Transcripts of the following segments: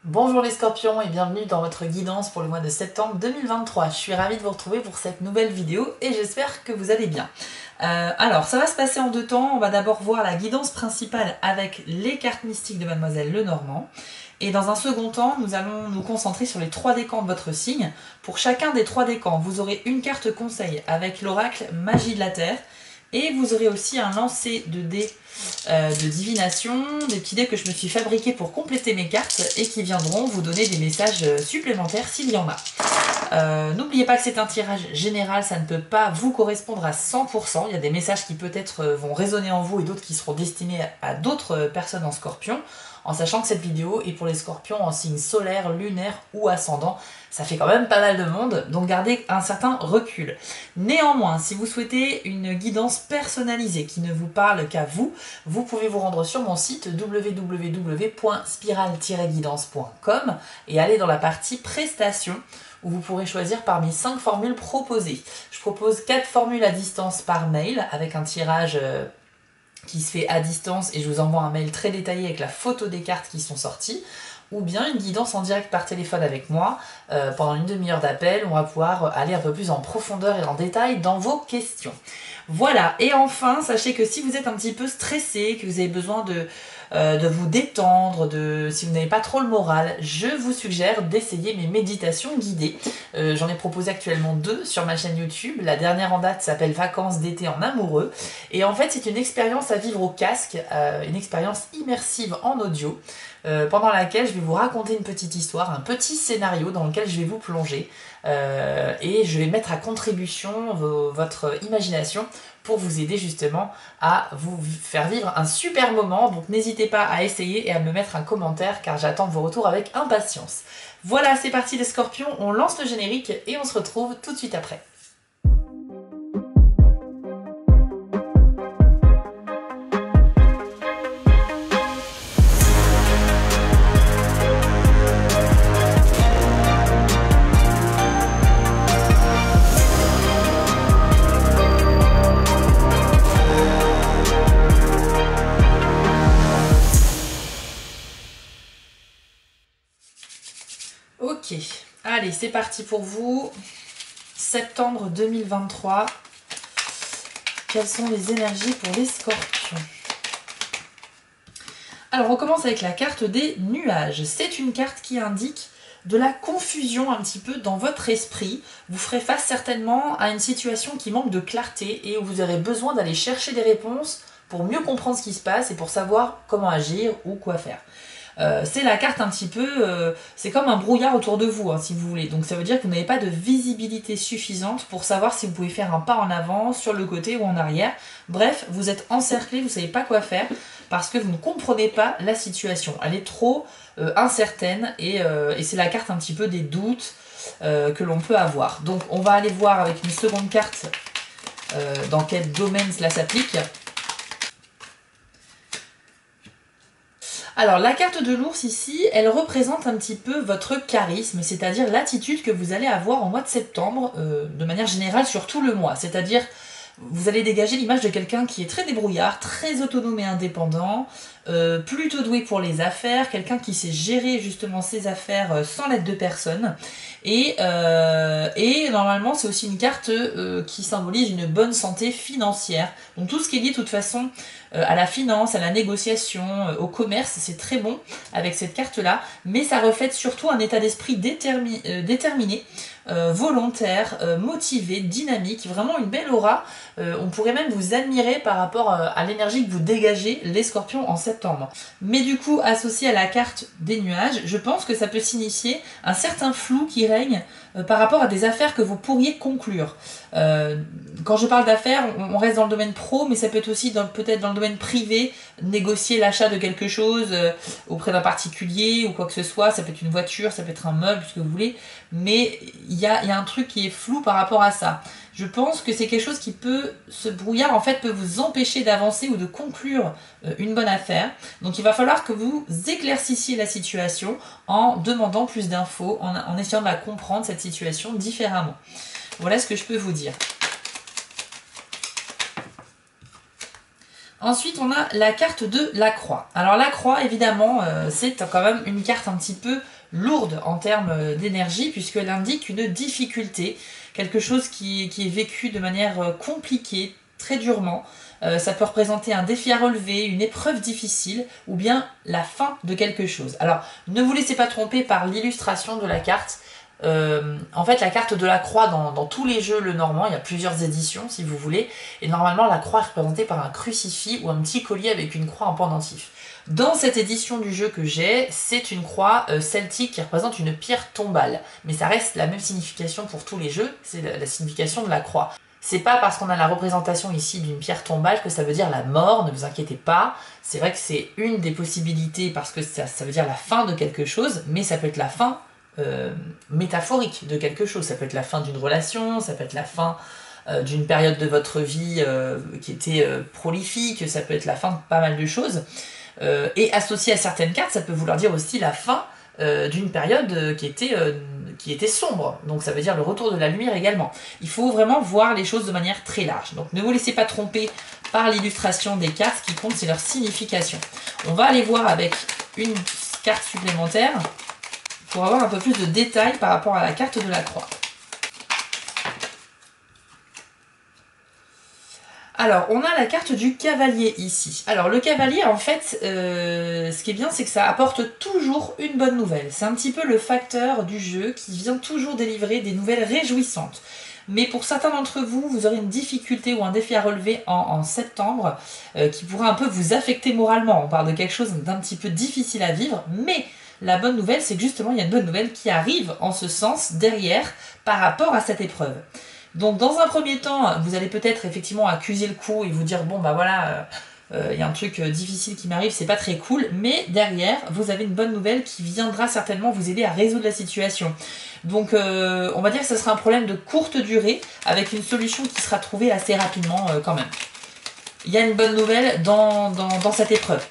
Bonjour les scorpions et bienvenue dans votre guidance pour le mois de septembre 2023. Je suis ravie de vous retrouver pour cette nouvelle vidéo et j'espère que vous allez bien. Alors, ça va se passer en deux temps. On va d'abord voir la guidance principale avec les cartes mystiques de Mademoiselle Lenormand. Et dans un second temps, nous allons nous concentrer sur les trois décans de votre signe. Pour chacun des trois décans, vous aurez une carte conseil avec l'oracle Magie de la Terre. Et vous aurez aussi un lancer de dés de divination, des petits dés que je me suis fabriqués pour compléter mes cartes et qui viendront vous donner des messages supplémentaires s'il y en a. N'oubliez pas que c'est un tirage général, ça ne peut pas vous correspondre à 100%. Il y a des messages qui peut-être vont résonner en vous et d'autres qui seront destinés à d'autres personnes en scorpion. En sachant que cette vidéo est pour les scorpions en signe solaire, lunaire ou ascendant. Ça fait quand même pas mal de monde, donc gardez un certain recul. Néanmoins, si vous souhaitez une guidance personnalisée qui ne vous parle qu'à vous, vous pouvez vous rendre sur mon site www.spiral-guidance.com et aller dans la partie prestations où vous pourrez choisir parmi 5 formules proposées. Je propose 4 formules à distance par mail avec un tirage qui se fait à distance et je vous envoie un mail très détaillé avec la photo des cartes qui sont sorties, ou bien une guidance en direct par téléphone avec moi pendant une demi-heure d'appel où on va pouvoir aller un peu plus en profondeur et en détail dans vos questions. Voilà, et enfin, sachez que si vous êtes un petit peu stressé, que vous avez besoin de vous détendre, si vous n'avez pas trop le moral, je vous suggère d'essayer mes méditations guidées. J'en ai proposé actuellement 2 sur ma chaîne YouTube. La dernière en date s'appelle Vacances d'été en amoureux. Et en fait, c'est une expérience à vivre au casque, une expérience immersive en audio, pendant laquelle je vais vous raconter une petite histoire, un petit scénario dans lequel je vais vous plonger. Et je vais mettre à contribution votre imagination pour vous aider justement à vous faire vivre un super moment. Donc n'hésitez pas à essayer et à me mettre un commentaire car j'attends vos retours avec impatience. Voilà, c'est parti les scorpions, on lance le générique et on se retrouve tout de suite après. Ok, allez, c'est parti pour vous. Septembre 2023. Quelles sont les énergies pour les scorpions? Alors, on commence avec la carte des nuages. C'est une carte qui indique de la confusion un petit peu dans votre esprit. Vous ferez face certainement à une situation qui manque de clarté et où vous aurez besoin d'aller chercher des réponses pour mieux comprendre ce qui se passe et pour savoir comment agir ou quoi faire. C'est la carte un petit peu, c'est comme un brouillard autour de vous, hein, si vous voulez. Donc ça veut dire que vous n'avez pas de visibilité suffisante pour savoir si vous pouvez faire un pas en avant, sur le côté ou en arrière. Bref, vous êtes encerclé, vous ne savez pas quoi faire parce que vous ne comprenez pas la situation. Elle est trop incertaine et c'est la carte un petit peu des doutes que l'on peut avoir. Donc on va aller voir avec une seconde carte dans quel domaine cela s'applique. Alors, la carte de l'ours ici, elle représente un petit peu votre charisme, c'est-à-dire l'attitude que vous allez avoir au mois de septembre, de manière générale sur tout le mois. C'est-à-dire, vous allez dégager l'image de quelqu'un qui est très débrouillard, très autonome et indépendant, plutôt doué pour les affaires, quelqu'un qui sait gérer justement ses affaires sans l'aide de personne. Et normalement, c'est aussi une carte qui symbolise une bonne santé financière. Donc tout ce qui est lié de toute façon à la finance, à la négociation, au commerce, c'est très bon avec cette carte-là. Mais ça reflète surtout un état d'esprit déterminé, volontaire, motivé, dynamique, vraiment une belle aura. On pourrait même vous admirer par rapport à l'énergie que vous dégagez les scorpions en septembre. Mais du coup, associé à la carte des nuages, je pense que ça peut signifier un certain flou qui règne par rapport à des affaires que vous pourriez conclure. Quand je parle d'affaires, on reste dans le domaine pro, mais ça peut être aussi peut-être dans le domaine privé, négocier l'achat de quelque chose auprès d'un particulier ou quoi que ce soit. Ça peut être une voiture, ça peut être un meuble, ce que vous voulez, mais il y a un truc qui est flou par rapport à ça. Je pense que c'est quelque chose qui ce brouillard en fait peut vous empêcher d'avancer ou de conclure une bonne affaire. Donc il va falloir que vous éclaircissiez la situation en demandant plus d'infos, en essayant de la comprendre cette situation différemment. Voilà ce que je peux vous dire. Ensuite, on a la carte de la croix. Alors la croix, évidemment, c'est quand même une carte un petit peu lourde en termes d'énergie, puisqu'elle indique une difficulté, quelque chose qui est vécu de manière compliquée, très durement. Ça peut représenter un défi à relever, une épreuve difficile, ou bien la fin de quelque chose. Alors, ne vous laissez pas tromper par l'illustration de la carte. En fait, la carte de la croix dans tous les jeux le normand, il y a plusieurs éditions si vous voulez, et normalement la croix est représentée par un crucifix ou un petit collier avec une croix en pendentif. Dans cette édition du jeu que j'ai, c'est une croix celtique qui représente une pierre tombale, mais ça reste la même signification pour tous les jeux, c'est la signification de la croix. C'est pas parce qu'on a la représentation ici d'une pierre tombale que ça veut dire la mort, ne vous inquiétez pas. C'est vrai que c'est une des possibilités parce que ça veut dire la fin de quelque chose, mais ça peut être la fin métaphorique de quelque chose. Ça peut être la fin d'une relation, ça peut être la fin d'une période de votre vie qui était prolifique, ça peut être la fin de pas mal de choses. Et associé à certaines cartes, ça peut vouloir dire aussi la fin d'une période qui était sombre. Donc ça veut dire le retour de la lumière également. Il faut vraiment voir les choses de manière très large. Donc ne vous laissez pas tromper par l'illustration des cartes. Ce qui compte, c'est leur signification. On va aller voir avec une carte supplémentaire pour avoir un peu plus de détails par rapport à la carte de la croix. Alors, on a la carte du cavalier ici. Alors, le cavalier, en fait, ce qui est bien, c'est que ça apporte toujours une bonne nouvelle. C'est un petit peu le facteur du jeu qui vient toujours délivrer des nouvelles réjouissantes. Mais pour certains d'entre vous, vous aurez une difficulté ou un défi à relever en septembre qui pourra un peu vous affecter moralement. On parle de quelque chose d'un petit peu difficile à vivre, mais la bonne nouvelle, c'est que justement, il y a une bonne nouvelle qui arrive en ce sens derrière par rapport à cette épreuve. Donc dans un premier temps, vous allez peut-être effectivement accuser le coup et vous dire bon bah voilà, y a un truc difficile qui m'arrive, c'est pas très cool, mais derrière, vous avez une bonne nouvelle qui viendra certainement vous aider à résoudre la situation. Donc on va dire que ce sera un problème de courte durée avec une solution qui sera trouvée assez rapidement quand même. Il y a une bonne nouvelle dans cette épreuve.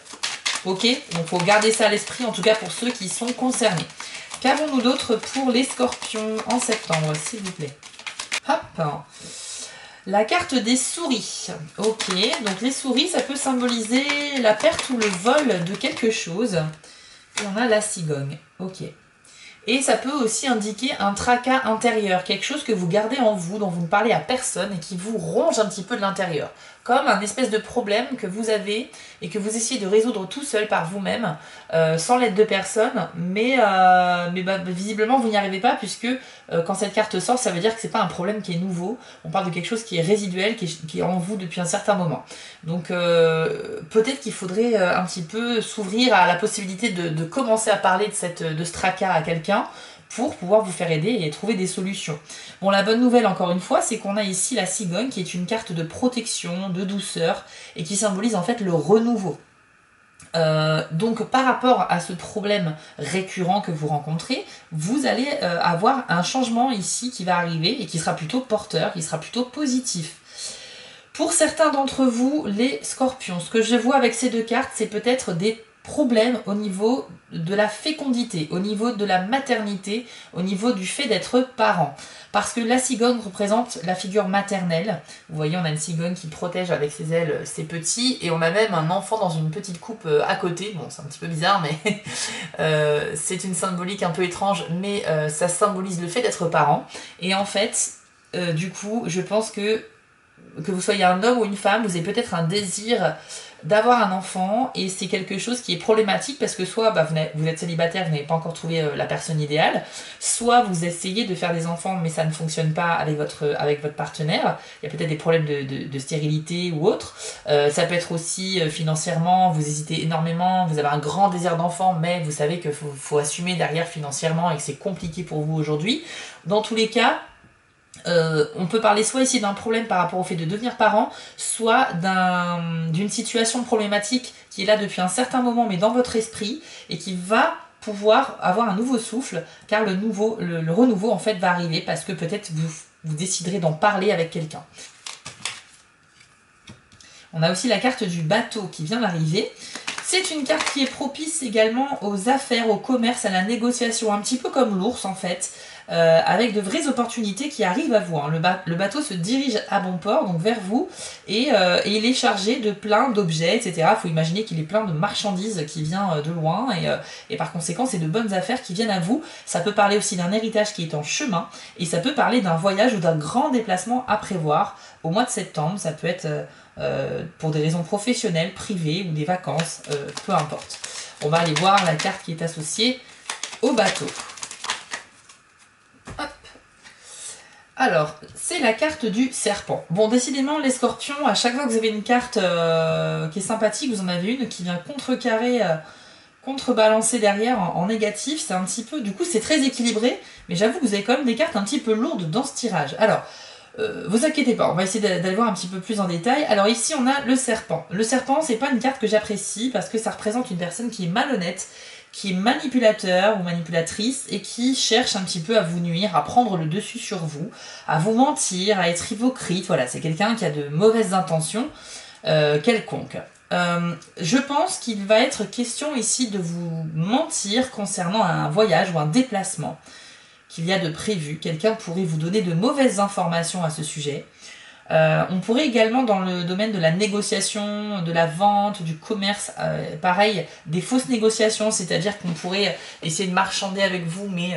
Ok, donc faut garder ça à l'esprit, en tout cas pour ceux qui sont concernés. Qu'avons-nous d'autre pour les scorpions en septembre, s'il vous plaît? Hop, la carte des souris. Ok, donc les souris, ça peut symboliser la perte ou le vol de quelque chose. Et on a la cigogne. Ok. Et ça peut aussi indiquer un tracas intérieur, quelque chose que vous gardez en vous, dont vous ne parlez à personne et qui vous ronge un petit peu de l'intérieur. Comme un espèce de problème que vous avez et que vous essayez de résoudre tout seul par vous-même, sans l'aide de personne, mais visiblement vous n'y arrivez pas puisque quand cette carte sort, ça veut dire que c'est pas un problème qui est nouveau, on parle de quelque chose qui est résiduel, qui est en vous depuis un certain moment. Donc peut-être qu'il faudrait un petit peu s'ouvrir à la possibilité de commencer à parler de ce tracas à quelqu'un, pour pouvoir vous faire aider et trouver des solutions. Bon, la bonne nouvelle, encore une fois, c'est qu'on a ici la cigogne, qui est une carte de protection, de douceur, et qui symbolise en fait le renouveau. Donc par rapport à ce problème récurrent que vous rencontrez, vous allez avoir un changement ici qui va arriver, et qui sera plutôt porteur, qui sera plutôt positif. Pour certains d'entre vous, les scorpions, ce que je vois avec ces deux cartes, c'est peut-être des problème au niveau de la fécondité, au niveau de la maternité, au niveau du fait d'être parent. Parce que la cigogne représente la figure maternelle. Vous voyez, on a une cigogne qui protège avec ses ailes ses petits, et on a même un enfant dans une petite coupe à côté. Bon, c'est un petit peu bizarre, mais c'est une symbolique un peu étrange, mais ça symbolise le fait d'être parent. Et en fait, du coup, je pense que vous soyez un homme ou une femme, vous avez peut-être un désir d'avoir un enfant, et c'est quelque chose qui est problématique parce que soit vous êtes célibataire, vous n'avez pas encore trouvé la personne idéale, soit vous essayez de faire des enfants mais ça ne fonctionne pas avec votre partenaire, il y a peut-être des problèmes de stérilité ou autre, ça peut être aussi financièrement, vous hésitez énormément, vous avez un grand désir d'enfant mais vous savez qu'il faut assumer derrière financièrement et que c'est compliqué pour vous aujourd'hui. Dans tous les cas, on peut parler soit ici d'un problème par rapport au fait de devenir parent, soit d'une situation problématique qui est là depuis un certain moment mais dans votre esprit et qui va pouvoir avoir un nouveau souffle, car le renouveau en fait va arriver parce que peut-être vous déciderez d'en parler avec quelqu'un. On a aussi la carte du bateau qui vient d'arriver. C'est une carte qui est propice également aux affaires, au commerce, à la négociation, un petit peu comme l'ours en fait. avec de vraies opportunités qui arrivent à vous. Hein. Le bateau se dirige à bon port, donc vers vous, et il est chargé de plein d'objets, etc. Il faut imaginer qu'il est plein de marchandises qui viennent de loin, et par conséquent, c'est de bonnes affaires qui viennent à vous. Ça peut parler aussi d'un héritage qui est en chemin, et ça peut parler d'un voyage ou d'un grand déplacement à prévoir au mois de septembre. Ça peut être pour des raisons professionnelles, privées ou des vacances, peu importe. On va aller voir la carte qui est associée au bateau. Hop. Alors, c'est la carte du serpent. Bon, décidément, les scorpions, à chaque fois que vous avez une carte qui est sympathique, vous en avez une qui vient contrecarrer, contrebalancer derrière en négatif. C'est un petit peu... Du coup, c'est très équilibré, mais j'avoue que vous avez quand même des cartes un petit peu lourdes dans ce tirage. Alors, vous inquiétez pas, on va essayer d'aller voir un petit peu plus en détail. Alors ici, on a le serpent. Le serpent, c'est pas une carte que j'apprécie parce que ça représente une personne qui est malhonnête, qui est manipulateur ou manipulatrice et qui cherche un petit peu à vous nuire, à prendre le dessus sur vous, à vous mentir, à être hypocrite. Voilà, c'est quelqu'un qui a de mauvaises intentions quelconques. Je pense qu'il va être question ici de vous mentir concernant un voyage ou un déplacement qu'il y a de prévu. Quelqu'un pourrait vous donner de mauvaises informations à ce sujet. On pourrait également, dans le domaine de la négociation, de la vente, du commerce, pareil, des fausses négociations, c'est-à-dire qu'on pourrait essayer de marchander avec vous, mais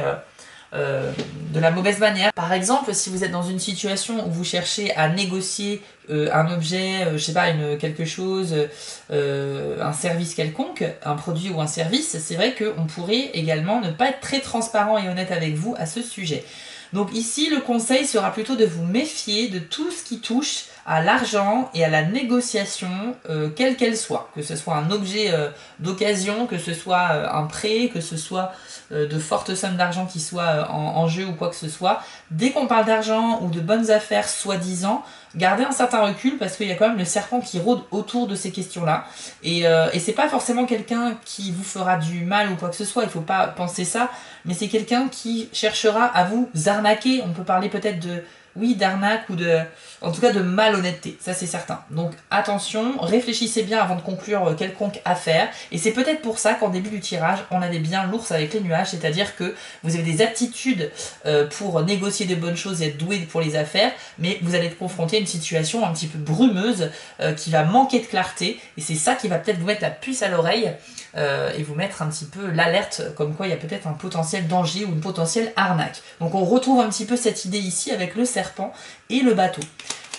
de la mauvaise manière. Par exemple, si vous êtes dans une situation où vous cherchez à négocier un objet, je sais pas, quelque chose, un service quelconque, un produit ou un service, c'est vrai qu'on pourrait également ne pas être très transparent et honnête avec vous à ce sujet. Donc ici, le conseil sera plutôt de vous méfier de tout ce qui touche à l'argent et à la négociation, quelle qu'elle soit. Que ce soit un objet d'occasion, que ce soit un prêt, que ce soit de fortes sommes d'argent qui soient en jeu ou quoi que ce soit. Dès qu'on parle d'argent ou de bonnes affaires soi-disant, gardez un certain recul parce qu'il y a quand même le serpent qui rôde autour de ces questions-là. Et c'est pas forcément quelqu'un qui vous fera du mal ou quoi que ce soit, il faut pas penser ça, mais c'est quelqu'un qui cherchera à vous arnaquer. On peut parler peut-être de, oui, d'arnaque ou en tout cas de malhonnêteté, ça c'est certain. Donc attention, réfléchissez bien avant de conclure quelconque affaire. Et c'est peut-être pour ça qu'en début du tirage, on avait bien l'ours avec les nuages, c'est-à-dire que vous avez des aptitudes pour négocier de bonnes choses et être doué pour les affaires, mais vous allez être confronté à une situation un petit peu brumeuse qui va manquer de clarté, et c'est ça qui va peut-être vous mettre la puce à l'oreille et vous mettre un petit peu l'alerte comme quoi il y a peut-être un potentiel danger ou une potentielle arnaque. Donc on retrouve un petit peu cette idée ici avec le serpent et le bateau.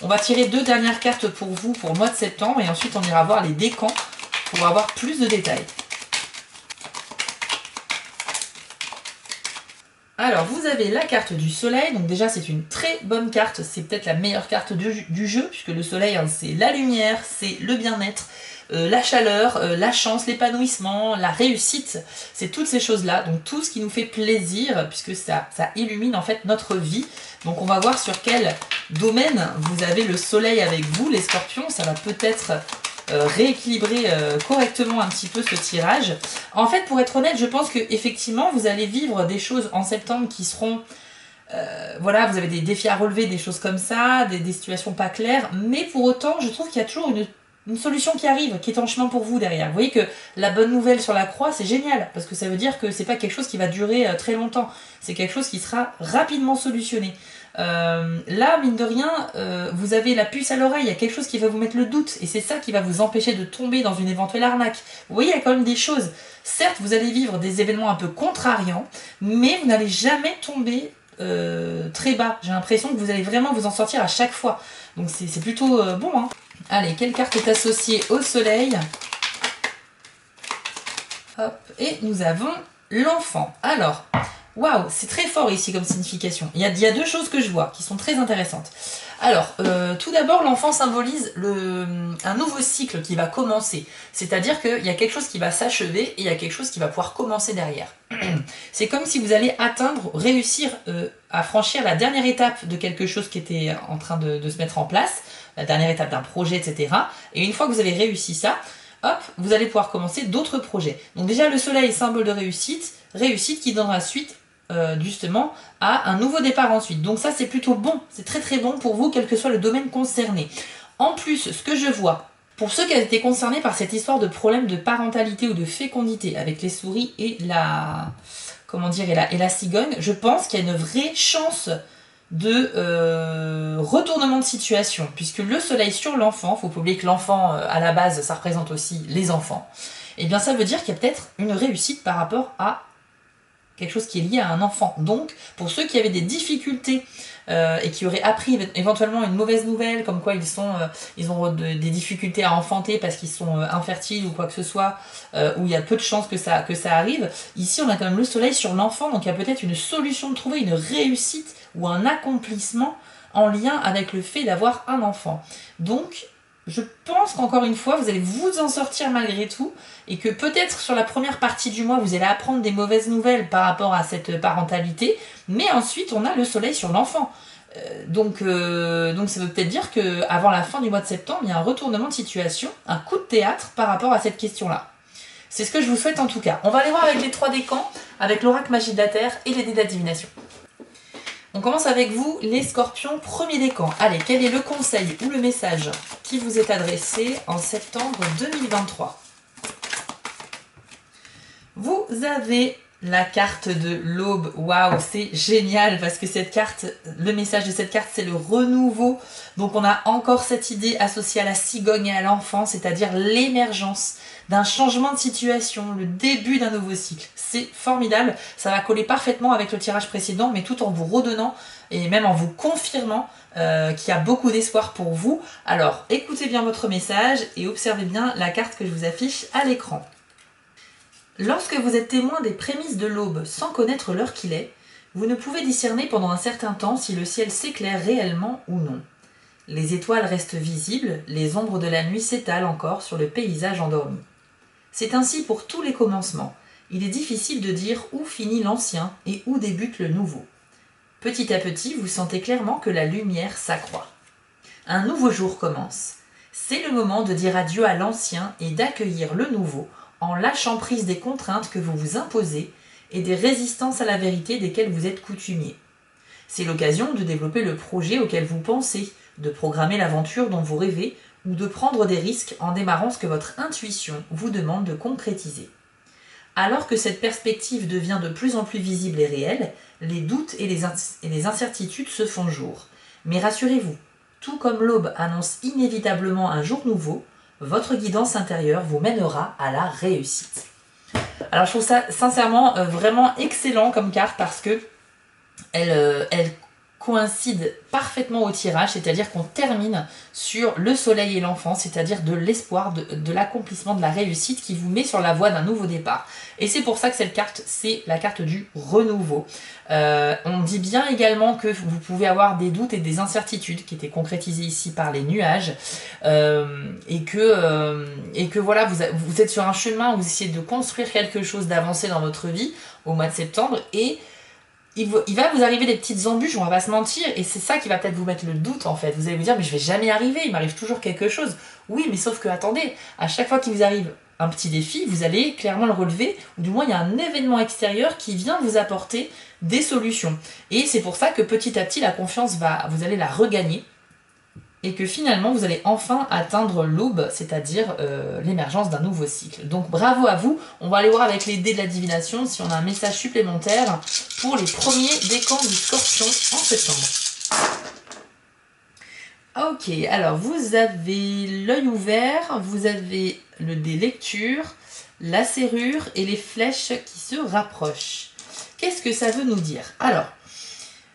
On va tirer 2 dernières cartes pour vous pour le mois de septembre et ensuite on ira voir les décans pour avoir plus de détails. Alors vous avez la carte du soleil, donc déjà c'est une très bonne carte, c'est peut-être la meilleure carte du jeu puisque le soleil hein, c'est la lumière, c'est le bien-être, la chaleur, la chance, l'épanouissement, la réussite, c'est toutes ces choses-là, donc tout ce qui nous fait plaisir, puisque ça illumine en fait notre vie. Donc on va voir sur quel domaine vous avez le soleil avec vous, les scorpions, ça va peut-être rééquilibrer correctement un petit peu ce tirage. En fait, pour être honnête, je pense que effectivement vous allez vivre des choses en septembre qui seront... voilà, vous avez des défis à relever, des choses comme ça, des situations pas claires, mais pour autant, je trouve qu'il y a toujours une solution qui arrive, qui est en chemin pour vous derrière. Vous voyez que la bonne nouvelle sur la croix, c'est génial, parce que ça veut dire que c'est pas quelque chose qui va durer très longtemps, c'est quelque chose qui sera rapidement solutionné. Là, mine de rien, vous avez la puce à l'oreille, il y a quelque chose qui va vous mettre le doute, et c'est ça qui va vous empêcher de tomber dans une éventuelle arnaque. Vous voyez, il y a quand même des choses. Certes, vous allez vivre des événements un peu contrariants, mais vous n'allez jamais tomber très bas. J'ai l'impression que vous allez vraiment vous en sortir à chaque fois. Donc c'est plutôt bon, hein. Allez, quelle carte est associée au soleil? Hop, et nous avons l'enfant. Alors, waouh, c'est très fort ici comme signification. Il y a 2 choses que je vois qui sont très intéressantes. Alors, tout d'abord, l'enfant symbolise un nouveau cycle qui va commencer. C'est-à-dire qu'il y a quelque chose qui va s'achever et il y a quelque chose qui va pouvoir commencer derrière. C'est comme si vous allez réussir à franchir la dernière étape de quelque chose qui était en train de se mettre en place, la dernière étape d'un projet, etc. Et une fois que vous avez réussi ça, hop, vous allez pouvoir commencer d'autres projets. Donc déjà, le soleil, symbole de réussite qui donnera suite justement à un nouveau départ ensuite. Donc ça, c'est plutôt bon, c'est très très bon pour vous, quel que soit le domaine concerné. En plus, ce que je vois, pour ceux qui ont été concernés par cette histoire de problème de parentalité ou de fécondité avec les souris et comment dire, et la cigogne, je pense qu'il y a une vraie chance de retournement de situation, puisque le soleil sur l'enfant, faut pas oublier que l'enfant, à la base, ça représente aussi les enfants, et bien ça veut dire qu'il y a peut-être une réussite par rapport à quelque chose qui est lié à un enfant. Donc, pour ceux qui avaient des difficultés et qui auraient appris éventuellement une mauvaise nouvelle, comme quoi ils ont des difficultés à enfanter parce qu'ils sont infertiles ou quoi que ce soit, où il y a peu de chances que ça arrive, ici on a quand même le soleil sur l'enfant, donc il y a peut-être une solution de trouver, une réussite ou un accomplissement en lien avec le fait d'avoir un enfant. Donc, je pense qu'encore une fois, vous allez vous en sortir malgré tout, et que peut-être sur la première partie du mois, vous allez apprendre des mauvaises nouvelles par rapport à cette parentalité, mais ensuite, on a le soleil sur l'enfant. Donc ça veut peut-être dire qu'avant la fin du mois de septembre, il y a un retournement de situation, un coup de théâtre par rapport à cette question-là. C'est ce que je vous souhaite en tout cas. On va aller voir avec les 3 décans, avec l'oracle magie de la Terre et les dés de la divination. On commence avec vous, les scorpions, premier décan. Allez, quel est le conseil ou le message qui vous est adressé en septembre 2023? Vous avez la carte de l'aube. Waouh, c'est génial parce que cette carte, le message de cette carte, c'est le renouveau. Donc on a encore cette idée associée à la cigogne et à l'enfant, c'est-à-dire l'émergence d'un changement de situation, le début d'un nouveau cycle. C'est formidable, ça va coller parfaitement avec le tirage précédent, mais tout en vous redonnant et même en vous confirmant qu'il y a beaucoup d'espoir pour vous. Alors écoutez bien votre message et observez bien la carte que je vous affiche à l'écran. Lorsque vous êtes témoin des prémices de l'aube sans connaître l'heure qu'il est, vous ne pouvez discerner pendant un certain temps si le ciel s'éclaire réellement ou non. Les étoiles restent visibles, les ombres de la nuit s'étalent encore sur le paysage endormi. C'est ainsi pour tous les commencements. Il est difficile de dire où finit l'ancien et où débute le nouveau. Petit à petit, vous sentez clairement que la lumière s'accroît. Un nouveau jour commence. C'est le moment de dire adieu à l'ancien et d'accueillir le nouveau, en lâchant prise des contraintes que vous vous imposez et des résistances à la vérité desquelles vous êtes coutumier. C'est l'occasion de développer le projet auquel vous pensez, de programmer l'aventure dont vous rêvez ou de prendre des risques en démarrant ce que votre intuition vous demande de concrétiser. Alors que cette perspective devient de plus en plus visible et réelle, les doutes et les incertitudes se font jour. Mais rassurez-vous, tout comme l'aube annonce inévitablement un jour nouveau, votre guidance intérieure vous mènera à la réussite. Alors je trouve ça sincèrement vraiment excellent comme carte parce que elle coïncide parfaitement au tirage, c'est-à-dire qu'on termine sur le soleil et l'enfant, c'est-à-dire de l'espoir, de l'accomplissement, de la réussite qui vous met sur la voie d'un nouveau départ. Et c'est pour ça que cette carte, c'est la carte du renouveau. On dit bien également que vous pouvez avoir des doutes et des incertitudes qui étaient concrétisées ici par les nuages et que voilà, vous êtes sur un chemin où vous essayez de construire quelque chose, d'avancer dans votre vie au mois de septembre et il va vous arriver des petites embûches, on va pas se mentir, et c'est ça qui va peut-être vous mettre le doute en fait. Vous allez vous dire, mais je vais jamais y arriver, il m'arrive toujours quelque chose. Oui, mais sauf que, attendez, à chaque fois qu'il vous arrive un petit défi, vous allez clairement le relever, ou du moins il y a un événement extérieur qui vient vous apporter des solutions. Et c'est pour ça que petit à petit, la confiance vous allez la regagner, et que finalement vous allez enfin atteindre l'aube, c'est-à-dire l'émergence d'un nouveau cycle. Donc bravo à vous, on va aller voir avec les dés de la divination si on a un message supplémentaire pour les premiers décans du Scorpion en septembre. Ok, alors vous avez l'œil ouvert, vous avez le dé lecture, la serrure et les flèches qui se rapprochent. Qu'est-ce que ça veut nous dire? Alors,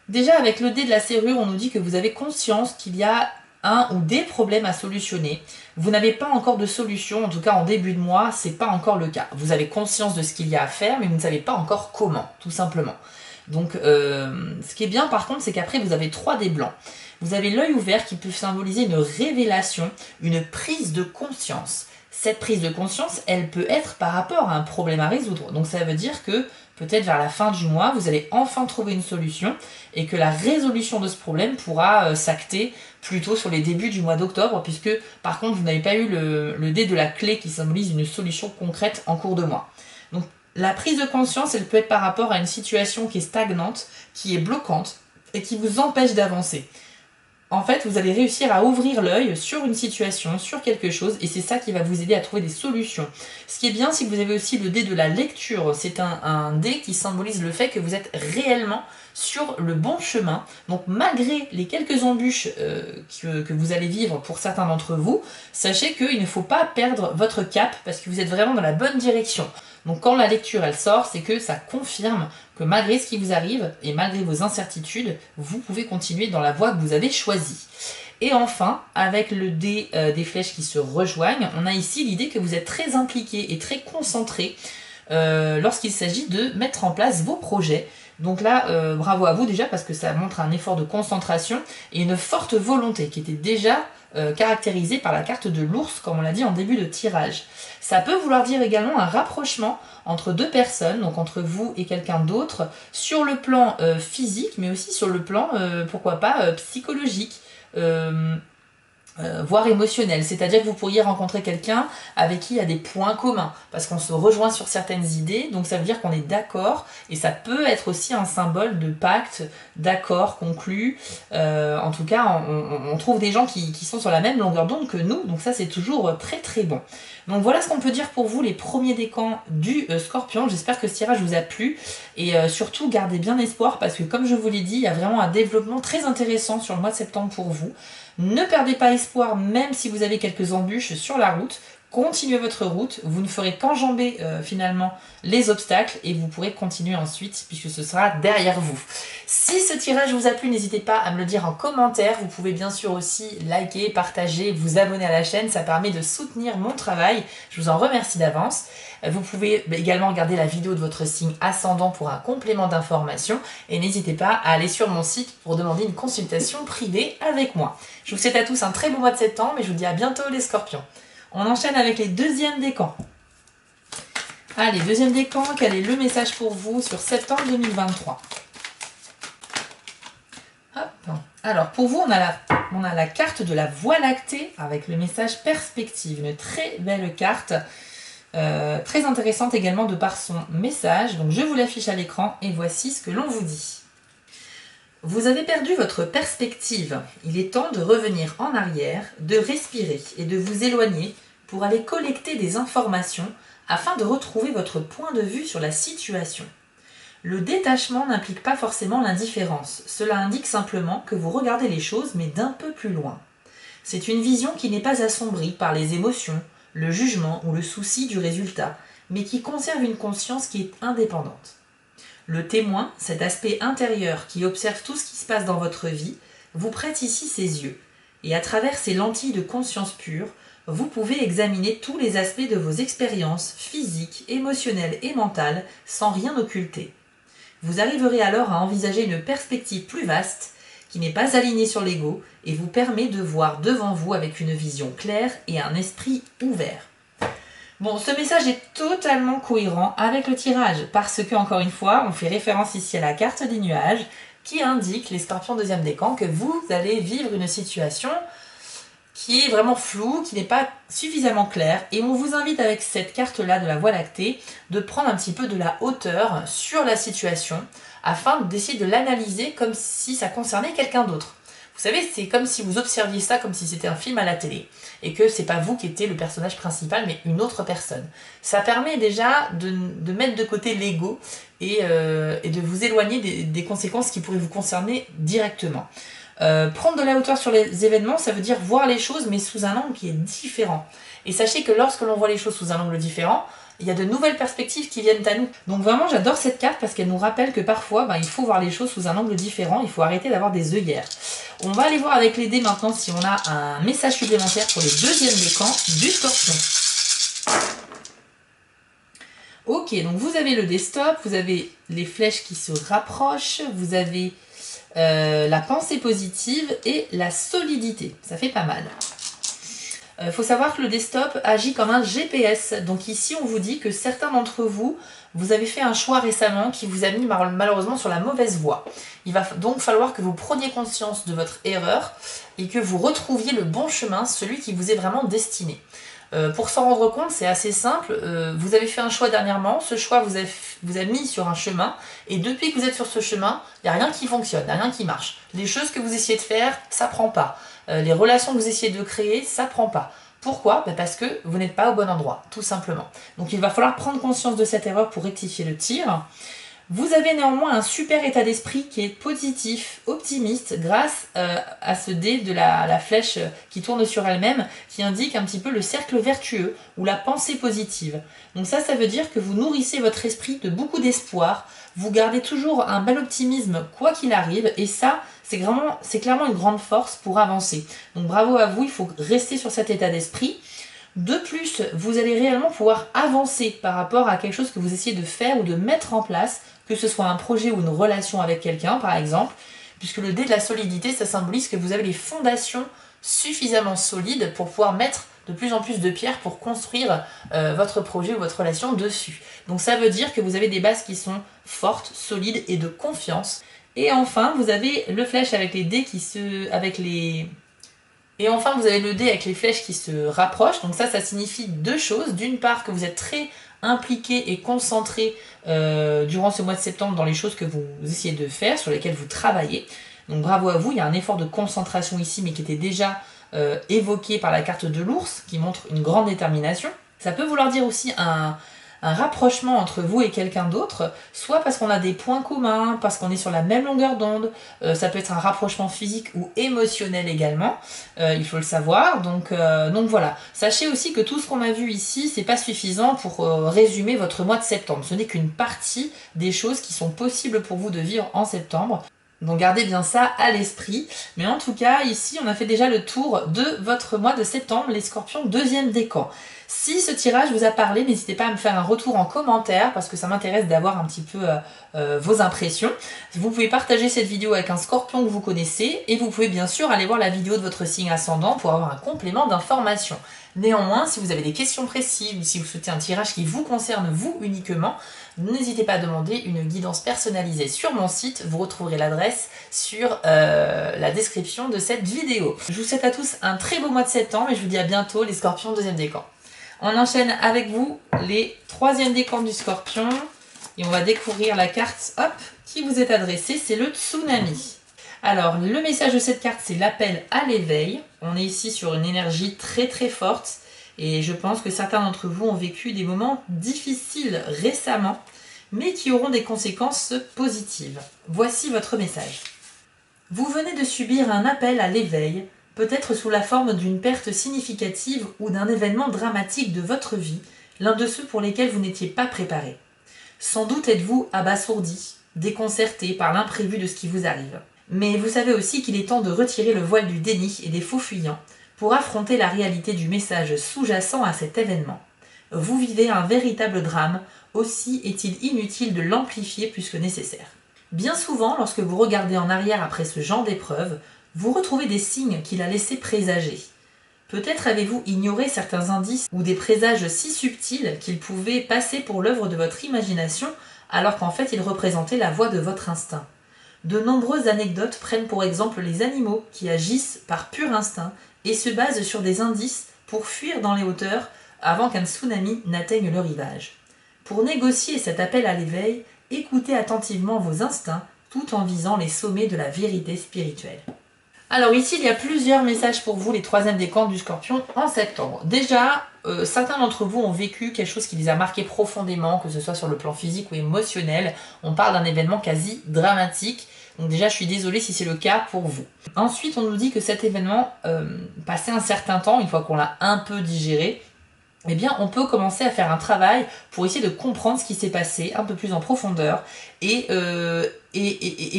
déjà avec le dé de la serrure, on nous dit que vous avez conscience qu'il y a un ou des problèmes à solutionner. Vous n'avez pas encore de solution, en tout cas en début de mois, c'est pas encore le cas. Vous avez conscience de ce qu'il y a à faire, mais vous ne savez pas encore comment, tout simplement. Donc, ce qui est bien par contre, c'est qu'après vous avez 3 dés blancs. Vous avez l'œil ouvert qui peut symboliser une révélation, une prise de conscience. Cette prise de conscience, elle peut être par rapport à un problème à résoudre. Donc ça veut dire que peut-être vers la fin du mois, vous allez enfin trouver une solution et que la résolution de ce problème pourra s'acter plutôt sur les débuts du mois d'octobre, puisque par contre vous n'avez pas eu le dé de la clé qui symbolise une solution concrète en cours de mois. Donc la prise de conscience, elle peut être par rapport à une situation qui est stagnante, qui est bloquante et qui vous empêche d'avancer. En fait, vous allez réussir à ouvrir l'œil sur une situation, sur quelque chose, et c'est ça qui va vous aider à trouver des solutions. Ce qui est bien, c'est que vous avez aussi le dé de la lecture. C'est un dé qui symbolise le fait que vous êtes réellement sur le bon chemin. Donc malgré les quelques embûches que vous allez vivre pour certains d'entre vous, sachez qu'il ne faut pas perdre votre cap parce que vous êtes vraiment dans la bonne direction. Donc quand la lecture elle sort, c'est que ça confirme que malgré ce qui vous arrive et malgré vos incertitudes, vous pouvez continuer dans la voie que vous avez choisie. Et enfin, avec le dé des flèches qui se rejoignent, on a ici l'idée que vous êtes très impliqué et très concentré lorsqu'il s'agit de mettre en place vos projets. Donc là, bravo à vous déjà parce que ça montre un effort de concentration et une forte volonté qui était déjà caractérisée par la carte de l'ours, comme on l'a dit en début de tirage. Ça peut vouloir dire également un rapprochement entre deux personnes, donc entre vous et quelqu'un d'autre, sur le plan physique, mais aussi sur le plan, pourquoi pas, psychologique. Voire émotionnel, c'est-à-dire que vous pourriez rencontrer quelqu'un avec qui il y a des points communs, parce qu'on se rejoint sur certaines idées, donc ça veut dire qu'on est d'accord, et ça peut être aussi un symbole de pacte, d'accord conclu, en tout cas on trouve des gens qui sont sur la même longueur d'onde que nous, donc ça c'est toujours très très bon. Donc voilà ce qu'on peut dire pour vous, les premiers décans du Scorpion. J'espère que ce tirage vous a plu, et surtout gardez bien espoir, parce que comme je vous l'ai dit, il y a vraiment un développement très intéressant sur le mois de septembre pour vous. Ne perdez pas espoir, même si vous avez quelques embûches sur la route. Continuez votre route, vous ne ferez qu'enjamber finalement les obstacles et vous pourrez continuer ensuite puisque ce sera derrière vous. Si ce tirage vous a plu, n'hésitez pas à me le dire en commentaire. Vous pouvez bien sûr aussi liker, partager, vous abonner à la chaîne, ça permet de soutenir mon travail. Je vous en remercie d'avance. Vous pouvez également regarder la vidéo de votre signe ascendant pour un complément d'information et n'hésitez pas à aller sur mon site pour demander une consultation privée avec moi. Je vous souhaite à tous un très bon mois de septembre et je vous dis à bientôt les Scorpions. On enchaîne avec les deuxièmes décans. Allez, deuxième décan, quel est le message pour vous sur septembre 2023? Hop. Alors, pour vous, on a la carte de la Voie lactée avec le message perspective. Une très belle carte, très intéressante également de par son message. Donc, je vous l'affiche à l'écran et voici ce que l'on vous dit. Vous avez perdu votre perspective. Il est temps de revenir en arrière, de respirer et de vous éloigner pour aller collecter des informations afin de retrouver votre point de vue sur la situation. Le détachement n'implique pas forcément l'indifférence. Cela indique simplement que vous regardez les choses mais d'un peu plus loin. C'est une vision qui n'est pas assombrie par les émotions, le jugement ou le souci du résultat, mais qui conserve une conscience qui est indépendante. Le témoin, cet aspect intérieur qui observe tout ce qui se passe dans votre vie, vous prête ici ses yeux. Et à travers ces lentilles de conscience pure, vous pouvez examiner tous les aspects de vos expériences physiques, émotionnelles et mentales sans rien occulter. Vous arriverez alors à envisager une perspective plus vaste, qui n'est pas alignée sur l'ego et vous permet de voir devant vous avec une vision claire et un esprit ouvert. Bon, ce message est totalement cohérent avec le tirage parce que, encore une fois, on fait référence ici à la carte des nuages qui indique, les Scorpions deuxième décan, que vous allez vivre une situation qui est vraiment floue, qui n'est pas suffisamment claire. Et on vous invite avec cette carte-là de la Voie lactée de prendre un petit peu de la hauteur sur la situation afin d'essayer de l'analyser comme si ça concernait quelqu'un d'autre. Vous savez, c'est comme si vous observiez ça comme si c'était un film à la télé et que c'est pas vous qui étiez le personnage principal mais une autre personne. Ça permet déjà de mettre de côté l'ego et de vous éloigner des conséquences qui pourraient vous concerner directement. Prendre de la hauteur sur les événements, ça veut dire voir les choses mais sous un angle qui est différent. Et sachez que lorsque l'on voit les choses sous un angle différent, il y a de nouvelles perspectives qui viennent à nous. Donc vraiment, j'adore cette carte parce qu'elle nous rappelle que parfois, il faut voir les choses sous un angle différent, il faut arrêter d'avoir des œillères. On va aller voir avec les dés maintenant si on a un message supplémentaire pour les deuxièmes décans du Scorpion. Ok, donc vous avez le dé stop, vous avez les flèches qui se rapprochent, vous avez la pensée positive et la solidité. Ça fait pas mal. Faut savoir que le desktop agit comme un GPS. Donc ici, on vous dit que certains d'entre vous, vous avez fait un choix récemment qui vous a mis malheureusement sur la mauvaise voie. Il va donc falloir que vous preniez conscience de votre erreur et que vous retrouviez le bon chemin, celui qui vous est vraiment destiné. Pour s'en rendre compte, c'est assez simple. Vous avez fait un choix dernièrement, ce choix vous a mis sur un chemin, et depuis que vous êtes sur ce chemin, il n'y a rien qui fonctionne, il n'y a rien qui marche. Les choses que vous essayez de faire, ça prend pas. Les relations que vous essayez de créer, ça prend pas. Pourquoi? Parce que vous n'êtes pas au bon endroit, tout simplement. Donc il va falloir prendre conscience de cette erreur pour rectifier le tir. Vous avez néanmoins un super état d'esprit qui est positif, optimiste, grâce à ce dé de la flèche qui tourne sur elle-même, qui indique un petit peu le cercle vertueux ou la pensée positive. Donc ça veut dire que vous nourrissez votre esprit de beaucoup d'espoir, vous gardez toujours un bel optimisme quoi qu'il arrive, et ça, c'est clairement une grande force pour avancer. Donc bravo à vous, il faut rester sur cet état d'esprit. De plus, vous allez réellement pouvoir avancer par rapport à quelque chose que vous essayez de faire ou de mettre en place, que ce soit un projet ou une relation avec quelqu'un par exemple, puisque le dé de la solidité, ça symbolise que vous avez les fondations suffisamment solides pour pouvoir mettre de plus en plus de pierres pour construire votre projet ou votre relation dessus. Donc ça veut dire que vous avez des bases qui sont fortes, solides et de confiance. Et enfin, vous avez le flèche avec les dés Et enfin, vous avez le dé avec les flèches qui se rapprochent. Donc ça signifie deux choses. D'une part, que vous êtes très impliqué et concentré durant ce mois de septembre dans les choses que vous essayez de faire, sur lesquelles vous travaillez. Donc bravo à vous, il y a un effort de concentration ici, mais qui était déjà évoqué par la carte de l'ours, qui montre une grande détermination. Ça peut vouloir dire aussi un rapprochement entre vous et quelqu'un d'autre, soit parce qu'on a des points communs, parce qu'on est sur la même longueur d'onde, ça peut être un rapprochement physique ou émotionnel également, il faut le savoir, donc voilà. Sachez aussi que tout ce qu'on a vu ici, c'est pas suffisant pour résumer votre mois de septembre, ce n'est qu'une partie des choses qui sont possibles pour vous de vivre en septembre. Donc gardez bien ça à l'esprit. Mais en tout cas, ici, on a fait déjà le tour de votre mois de septembre, les scorpions, deuxième décan. Si ce tirage vous a parlé, n'hésitez pas à me faire un retour en commentaire parce que ça m'intéresse d'avoir un petit peu vos impressions. Vous pouvez partager cette vidéo avec un scorpion que vous connaissez et vous pouvez bien sûr aller voir la vidéo de votre signe ascendant pour avoir un complément d'information. Néanmoins, si vous avez des questions précises ou si vous souhaitez un tirage qui vous concerne vous uniquement, n'hésitez pas à demander une guidance personnalisée sur mon site. Vous retrouverez l'adresse sur la description de cette vidéo. Je vous souhaite à tous un très beau mois de septembre et je vous dis à bientôt les scorpions deuxième décan. On enchaîne avec vous les troisième décan du scorpion et on va découvrir la carte qui vous est adressée, c'est le tsunami. Alors le message de cette carte, c'est l'appel à l'éveil. On est ici sur une énergie très très forte et je pense que certains d'entre vous ont vécu des moments difficiles récemment mais qui auront des conséquences positives. Voici votre message. Vous venez de subir un appel à l'éveil, peut-être sous la forme d'une perte significative ou d'un événement dramatique de votre vie, l'un de ceux pour lesquels vous n'étiez pas préparé. Sans doute êtes-vous abasourdi, déconcerté par l'imprévu de ce qui vous arrive. Mais vous savez aussi qu'il est temps de retirer le voile du déni et des faux fuyants pour affronter la réalité du message sous-jacent à cet événement. Vous vivez un véritable drame, aussi est-il inutile de l'amplifier plus que nécessaire. Bien souvent, lorsque vous regardez en arrière après ce genre d'épreuve, vous retrouvez des signes qu'il a laissé présager. Peut-être avez-vous ignoré certains indices ou des présages si subtils qu'ils pouvaient passer pour l'œuvre de votre imagination alors qu'en fait ils représentaient la voix de votre instinct. De nombreuses anecdotes prennent pour exemple les animaux qui agissent par pur instinct et se basent sur des indices pour fuir dans les hauteurs avant qu'un tsunami n'atteigne le rivage. Pour négocier cet appel à l'éveil, écoutez attentivement vos instincts tout en visant les sommets de la vérité spirituelle. Alors ici, il y a plusieurs messages pour vous, les troisièmes décans du scorpion en septembre. Déjà, certains d'entre vous ont vécu quelque chose qui les a marqués profondément, que ce soit sur le plan physique ou émotionnel. On parle d'un événement quasi dramatique. Donc déjà, je suis désolée si c'est le cas pour vous. Ensuite, on nous dit que cet événement, passé un certain temps, une fois qu'on l'a un peu digéré, eh bien, on peut commencer à faire un travail pour essayer de comprendre ce qui s'est passé un peu plus en profondeur et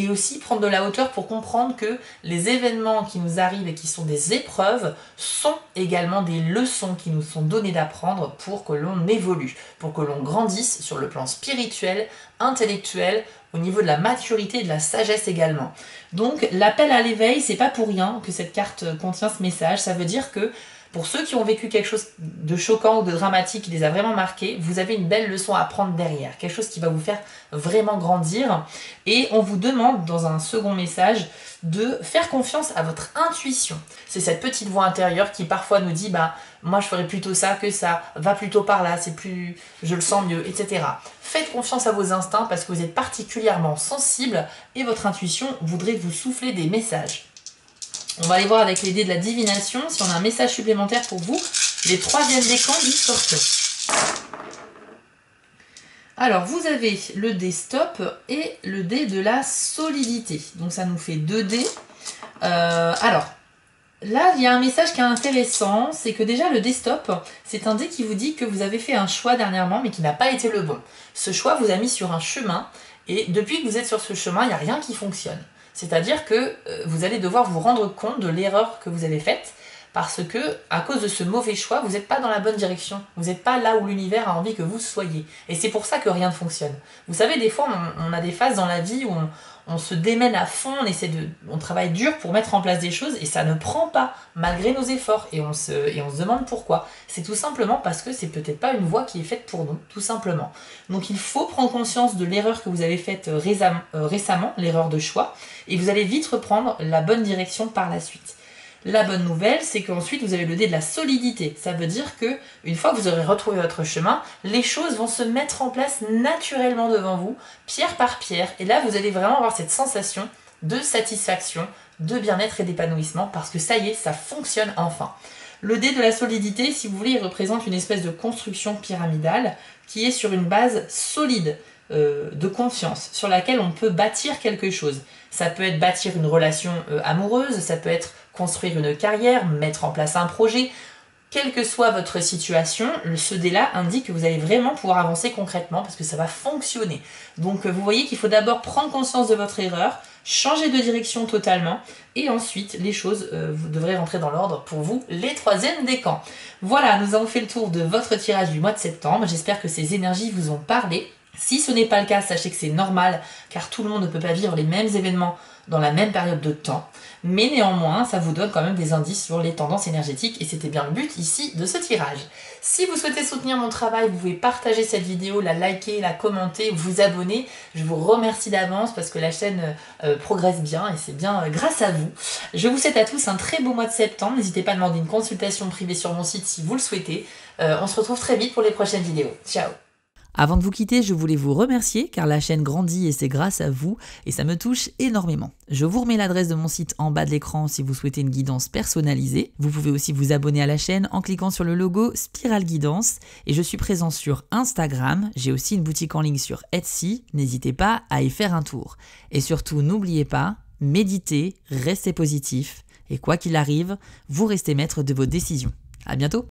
aussi prendre de la hauteur pour comprendre que les événements qui nous arrivent et qui sont des épreuves sont également des leçons qui nous sont données d'apprendre pour que l'on évolue, pour que l'on grandisse sur le plan spirituel, intellectuel, au niveau de la maturité et de la sagesse également. Donc l'appel à l'éveil, c'est pas pour rien que cette carte contient ce message, ça veut dire que Pour ceux qui ont vécu quelque chose de choquant ou de dramatique qui les a vraiment marqués, vous avez une belle leçon à prendre derrière, quelque chose qui va vous faire vraiment grandir. Et on vous demande dans un second message de faire confiance à votre intuition. C'est cette petite voix intérieure qui parfois nous dit moi je ferais plutôt ça que ça, va plutôt par là, c'est plus, je le sens mieux, etc. Faites confiance à vos instincts parce que vous êtes particulièrement sensible et votre intuition voudrait vous souffler des messages. On va aller voir avec les dés de la divination si on a un message supplémentaire pour vous, les 3e décans du Scorpion. Alors, vous avez le dé stop et le dé de la solidité. Donc, ça nous fait 2 dés. Alors, là, il y a un message qui est intéressant. C'est que déjà, le dé stop, c'est un dé qui vous dit que vous avez fait un choix dernièrement, mais qui n'a pas été le bon. Ce choix vous a mis sur un chemin. Et depuis que vous êtes sur ce chemin, il n'y a rien qui fonctionne. C'est-à-dire que vous allez devoir vous rendre compte de l'erreur que vous avez faite. Parce que, à cause de ce mauvais choix, vous n'êtes pas dans la bonne direction. Vous n'êtes pas là où l'univers a envie que vous soyez. Et c'est pour ça que rien ne fonctionne. Vous savez, des fois, on a des phases dans la vie où on se démène à fond, on travaille dur pour mettre en place des choses et ça ne prend pas, malgré nos efforts. Et on se demande pourquoi. C'est tout simplement parce que c'est peut-être pas une voie qui est faite pour nous, tout simplement. Donc il faut prendre conscience de l'erreur que vous avez faite récemment, l'erreur de choix, et vous allez vite reprendre la bonne direction par la suite. La bonne nouvelle, c'est qu'ensuite vous avez le dé de la solidité. Ça veut dire que une fois que vous aurez retrouvé votre chemin, les choses vont se mettre en place naturellement devant vous, pierre par pierre. Et là, vous allez vraiment avoir cette sensation de satisfaction, de bien-être et d'épanouissement parce que ça y est, ça fonctionne enfin. Le dé de la solidité, si vous voulez, il représente une espèce de construction pyramidale qui est sur une base solide de confiance, sur laquelle on peut bâtir quelque chose. Ça peut être bâtir une relation amoureuse, ça peut être construire une carrière, mettre en place un projet. Quelle que soit votre situation, ce dé-là indique que vous allez vraiment pouvoir avancer concrètement parce que ça va fonctionner. Donc vous voyez qu'il faut d'abord prendre conscience de votre erreur, changer de direction totalement et ensuite les choses vous devrez rentrer dans l'ordre pour vous, les 3e décans. Voilà, nous avons fait le tour de votre tirage du mois de septembre. J'espère que ces énergies vous ont parlé. Si ce n'est pas le cas, sachez que c'est normal car tout le monde ne peut pas vivre les mêmes événements dans la même période de temps. Mais néanmoins, ça vous donne quand même des indices sur les tendances énergétiques et c'était bien le but ici de ce tirage. Si vous souhaitez soutenir mon travail, vous pouvez partager cette vidéo, la liker, la commenter, vous abonner. Je vous remercie d'avance parce que la chaîne progresse bien et c'est bien grâce à vous. Je vous souhaite à tous un très beau mois de septembre. N'hésitez pas à demander une consultation privée sur mon site si vous le souhaitez. On se retrouve très vite pour les prochaines vidéos. Ciao! Avant de vous quitter, je voulais vous remercier car la chaîne grandit et c'est grâce à vous et ça me touche énormément. Je vous remets l'adresse de mon site en bas de l'écran si vous souhaitez une guidance personnalisée. Vous pouvez aussi vous abonner à la chaîne en cliquant sur le logo Spiral Guidance et je suis présent sur Instagram. J'ai aussi une boutique en ligne sur Etsy. N'hésitez pas à y faire un tour. Et surtout, n'oubliez pas, méditez, restez positif et quoi qu'il arrive, vous restez maître de vos décisions. À bientôt!